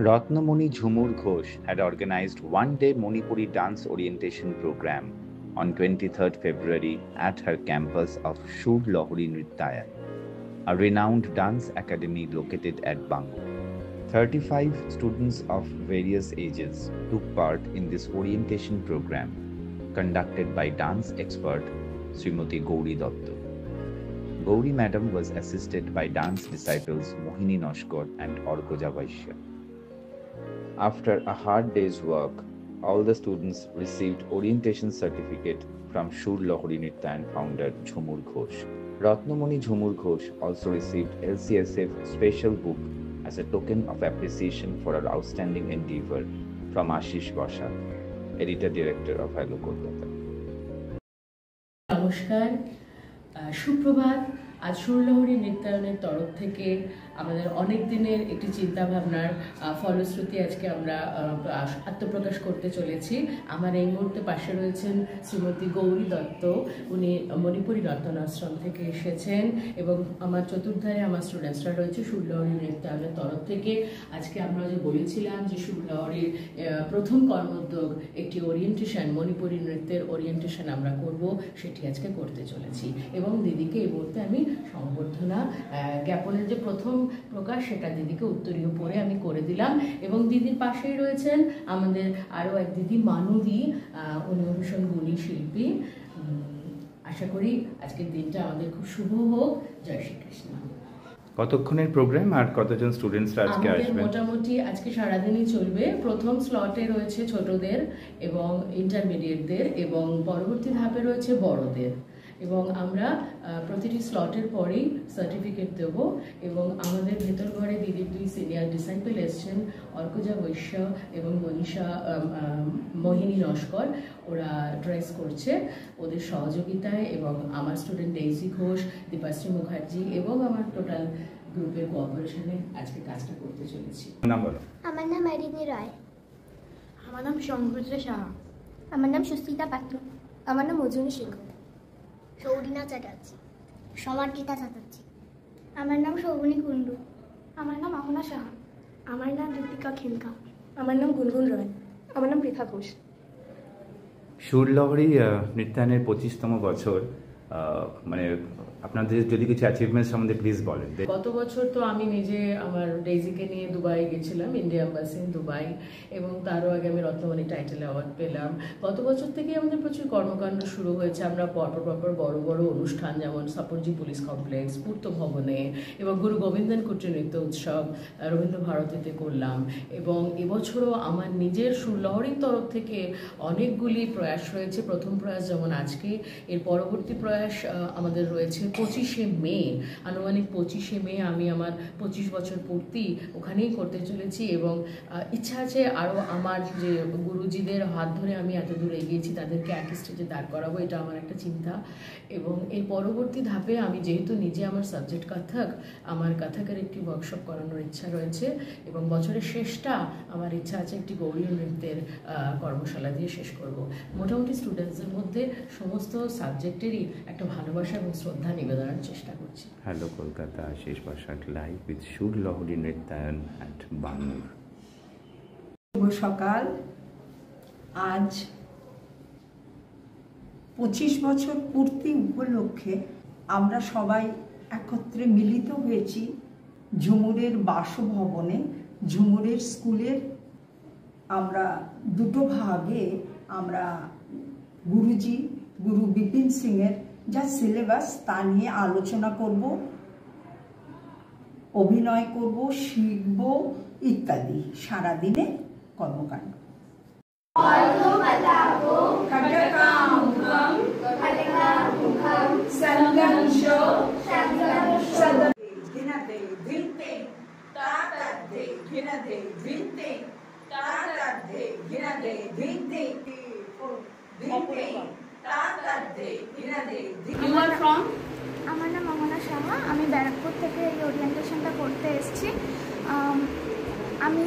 Ratnamani Jhumur Ghosh had organized one-day Manipuri dance orientation program on 23rd February at her campus of Shur Lahori Nrityayan, a renowned dance academy located at Bangur. 35 students of various ages took part in this orientation program conducted by dance expert Srimati Gauri Datta. Gauri Madam was assisted by dance disciples Mohini Noshkar and Orkoja Vaishya. After a hard day's work, all the students received orientation certificate from Shur Lahori Nrityayan founder Jhumur Ghosh. Ratnamani Jhumur Ghosh also received LCSF special book as a token of appreciation for her outstanding endeavor from Ashish Bashar, editor director of Hello Kolkata. নমস্কার, সুপ্রভাত। আজ শুর লহরী নৃত্যায়নের তরফ থেকে আমাদের অনেক দিনের একটি চিন্তা ভাবনার ফলশ্রুতি আজকে আমরা আত্মপ্রকাশ করতে চলেছি। আমার এই মুহূর্তে পাশে রয়েছেন শ্রীমতী গৌরী দত্ত। উনি মণিপুরী নর্তন আশ্রম থেকে এসেছেন এবং আমার চতুর্ধারে আমার স্টুডেন্টসরা রয়েছে শুর লহরী নৃত্যায়নের তরফ থেকে। আজকে আমরা যে বলেছিলাম যে শুর লহরীর প্রথম কর্মোদ্যোগ একটি ওরিয়েন্টেশন, মণিপুরী নৃত্যের ওরিয়েন্টেশন আমরা করব, সেটি আজকে করতে চলেছি এবং দিদিকে এই মুহূর্তে আমি সংবর্ধনা জ্ঞাপনের যে প্রথম প্রকাশ সেটা দিদিকে উত্তরীয় পরে আমি করে দিলাম এবং দিদির পাশেই রয়েছেন আমাদের আরও এক দিদি মানবী, উনি ভীষণ গুণী শিল্পী। আশা করি আজকের দিনটা আমাদের খুব শুভ হোক। জয় শ্রীকৃষ্ণ। কতক্ষণের প্রোগ্রাম আর কতজন স্টুডেন্টসরা আজকে আসবেন? মোটামুটি আজকে সারাদিনই চলবে। প্রথম স্লটে রয়েছে ছোটদের এবং ইন্টারমিডিয়েটদের এবং পরবর্তী ধাপে রয়েছে বড়দের এবং আমরা প্রতিটি স্লটের পরেই সার্টিফিকেট দেব এবং আমাদের ভেতর ঘরে দিদির দুই সিনিয়র ডিসাইপল এসছেন, অর্কজা বৈশ্য এবং মোহিনী নস্কর। ওরা ড্রেস করছে ওদের সহযোগিতায় এবং আমার স্টুডেন্ট ডেইজি ঘোষ, দীপাশ্রী মুখার্জি এবং আমার টোটাল গ্রুপের কোঅপারেশনে আজকে কাজটা করতে চলেছি। আমার নাম আরিনী রায়। আমার নাম সমৃদ্ধা সাহা। আমার নাম সুস্মিতা পাত্র। আমার নাম অজনী সিংহ। সৌরিনা চ্যাটার্জি। সমার্জিতা চ্যাটার্জি। আমার নাম শোভনী কুণ্ডু। আমার নাম আহনা সাহা। আমার নাম ঋতিকা খেমকা। আমার নাম গুনগুন রয়। আমার নাম পৃথা ঘোষ। শুর লহরী নৃত্যায়নের 25তম বছর, মানে আপনাদের যদি কিছু অ্যাচিভমেন্টস সম্বন্ধে প্লিজ বলেন। গত বছর তো আমি নিজে আমার ডেইজিকে নিয়ে দুবাই গেছিলাম, ইন্ডিয়া এম্বাসি দুবাই, এবং তারও আগে আমি রত্নমণি টাইটেল অ্যাওয়ার্ড পেলাম। গত বছর থেকে আমাদের প্রচুর কর্মকাণ্ড শুরু হয়েছে। আমরা পরপর বড় বড় অনুষ্ঠান যেমন সাপরজি পুলিশ কমপ্লেক্স, পূর্ত ভবনে এবং গুরু গোবিন্দন কুটির নৃত্য উৎসব রবীন্দ্র ভারতীতে করলাম এবং এবছরও আমার নিজের শুর লহরীর তরফ থেকে অনেকগুলি প্রয়াস রয়েছে। প্রথম প্রয়াস যেমন আজকে, এর পরবর্তী প্রয়াস আমাদের রয়েছে 25শে মে, আনুমানিক 25শে মে আমি আমার 25 বছর পূর্তি ওখানেই করতে চলেছি এবং ইচ্ছা আছে আরও আমার যে গুরুজিদের হাত ধরে আমি এত দূর এগিয়েছি তাদেরকে একই স্টেজে দাঁড় করাবো, এটা আমার একটা চিন্তা। এবং এর পরবর্তী ধাপে আমি যেহেতু নিজে আমার সাবজেক্ট কথক, আমার কথকের একটি ওয়ার্কশপ করানোর ইচ্ছা রয়েছে এবং বছরের শেষটা আমার ইচ্ছা আছে একটি গৌরীয় নৃত্যের কর্মশালা দিয়ে শেষ করব। মোটামুটি স্টুডেন্টসদের মধ্যে সমস্ত সাবজেক্টেরই একটা ভালোবাসা এবং শ্রদ্ধা নিবেদনের চেষ্টা করছি। Hello Kolkata, Ashis Basak live with Sur Lahari Nrityayan at Bangur. শুভ সকাল। আজ 25 বছর পূর্তি উপলক্ষে আমরা সবাই একত্রে মিলিত হয়েছি ঝুমুরের বাসভবনে। ঝুমুরের স্কুলের আমরা দুটো ভাগে আমরা গুরু বিপিন সিংয়ের যা সিলেবাস তা নিয়ে আলোচনা করব, অভিনয় করব, শিখব ইত্যাদি সারাদিনে কর্মকাণ্ড। আমার নাম আহনা সাহা। আমি ব্যারাকপুর থেকে এই ওরিয়েন্টেশনটা করতে এসেছি। আমি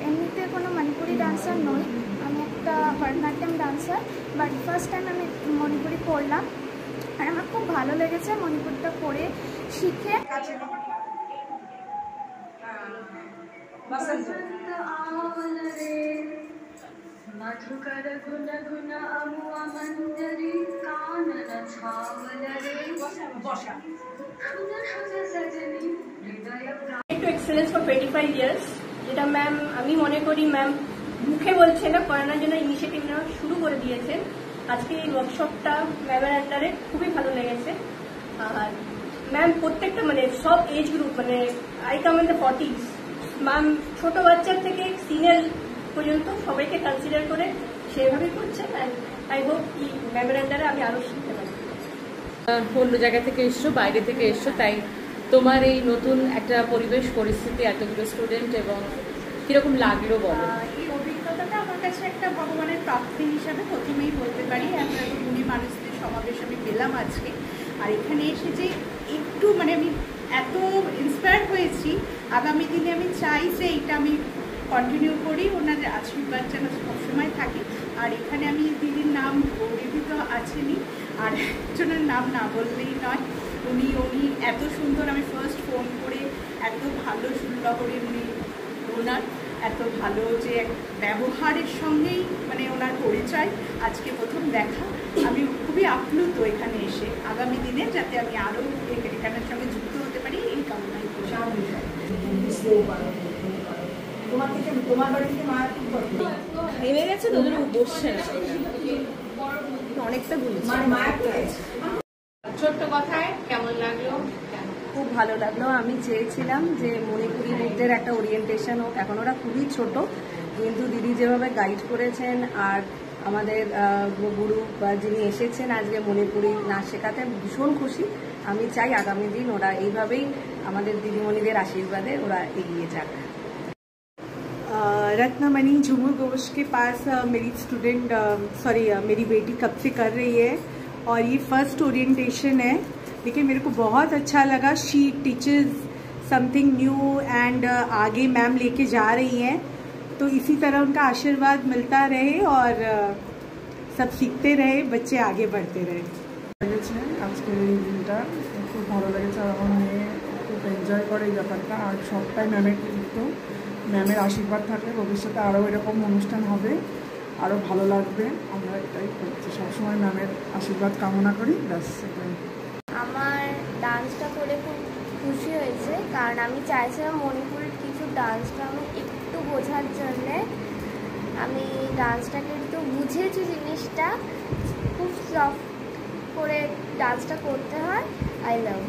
এমনিতে কোনো মণিপুরি ডান্সার নই, আমি একটা Bharatanatyam dancer, but first time আমি মণিপুরি করলাম আর আমার খুব ভালো লেগেছে মণিপুরটা করে শিখে। मधुकर गुण गुण अमुआ मंजरी कानन छावलरे बसा सजनी हृदय টু এক্সেলেন্স ফর 25 ইয়ার্স, যেটা ম্যাম আমি মনে করি ম্যাম মুখে বলছে না, করানোর জন্য ইনিশিয়েটিভ নেওয়া শুরু করে দিয়েছেন। আজকে এই ওয়ার্কশপটা ম্যামের আন্ডারে খুবই ভালো লেগেছে। আর ম্যাম প্রত্যেকটা মানে সব এজ গ্রুপ, মানে I come in the 40s, ma'am ছোট বাচ্চার থেকে সিনিয়র পর্যন্ত সবাইকে কনসিডার করে সেভাবেই করছেন। অ্যান্ড আই হোপ কি ম্যামের আন্ডারে আমি আরও শিখতে পারি। অন্য জায়গা থেকে এসছো, বাইরে থেকে এসছো, তাই তোমার এই নতুন একটা পরিবেশ পরিস্থিতি, এতগুলো স্টুডেন্ট, এবং কিরকম লাগলো বলো? এই অভিজ্ঞতাটা আমার কাছে একটা ভগবানের প্রাপ্তি হিসাবে প্রথমেই বলতে পারি। আমরা গুণী মানুষদের সমাবেশ আমি পেলাম আজকে, আর এখানে এসে যে একটু মানে আমি এত ইন্সপায়ার হয়েছি। আগামী দিনে আমি চাই যে এইটা আমি কন্টিনিউ করি, ওনাদের আশীর্বাদ যেন সবসময় থাকে। আর এখানে আমি দিদির নাম গৌরী তো আছেনই, আর একজনের নাম না বললেই নয়, উনি এত সুন্দর, আমি ফার্স্ট ফোন করে এত ভালো সুলভরি উনি, ওনার এত ভালো যে ব্যবহারের সঙ্গেই মানে ওনার পরিচয় আজকে প্রথম দেখা। আমি খুবই আপ্লুত এখানে এসে, আগামী দিনে যাতে আমি আরও এখানের সঙ্গে যুক্ত হতে পারি এই কামনাই করি। তোমার বাড়িতে মায়ের খুব গল্প নেমে গেছে তো বসছে না, অনেকটা বলেছে। ছোট্ট কথায় কেমন লাগলো? খুব ভালো লাগলো। আমি চেয়েছিলাম যে মণিপুরি নৃত্যের একটা ওরিয়েন্টেশন হোক। এখন ওরা খুবই ছোট, কিন্তু দিদি যেভাবে গাইড করেছেন আর আমাদের গুরু বা যিনি এসেছেন আজকে মণিপুরি নাচ শেখাতে, ভীষণ খুশি। আমি চাই আগামী দিন ওরা এইভাবেই আমাদের দিদিমণিদের আশীর্বাদে ওরা এগিয়ে যাক। रत्नमणि झूमर घोष के पास मेरी स्टूडेंट मेरी बेटी कब से कर रही है, और ये फर्स्ट ओरिएंटेशन है, लेकिन मेरे को बहुत अच्छा लगा। She teachers something new and आगे मैम लेके जा रही हैं, तो इसी तरह उनका आशीर्वाद मिलता रहे और सब सीखते रहे, बच्चे आगे बढ़ते रहे। আজকের এই দিনটা খুব ভালো লেগেছে, আমার মেয়ে খুব এনজয় করে এই ব্যাপারটা, আর সবটাই ম্যামের কৃতিত্ব। ম্যামের আশীর্বাদ থাকলে ভবিষ্যতে আরও এরকম অনুষ্ঠান হবে, আরও ভালো লাগবে। আমরা এটাই করছি, সবসময় ম্যামের আশীর্বাদ কামনা করি, ব্যাস সেটাই। আমার ডান্সটা করে খুব খুশি হয়েছে, কারণ আমি চাইছিলাম মণিপুরের কিছু ডান্সটা আমি একটু বোঝার জন্যে। আমি ডান্সটাকে একটু বুঝেছি, জিনিসটা খুব সফট করে ডান্সটা করতে হয়। I love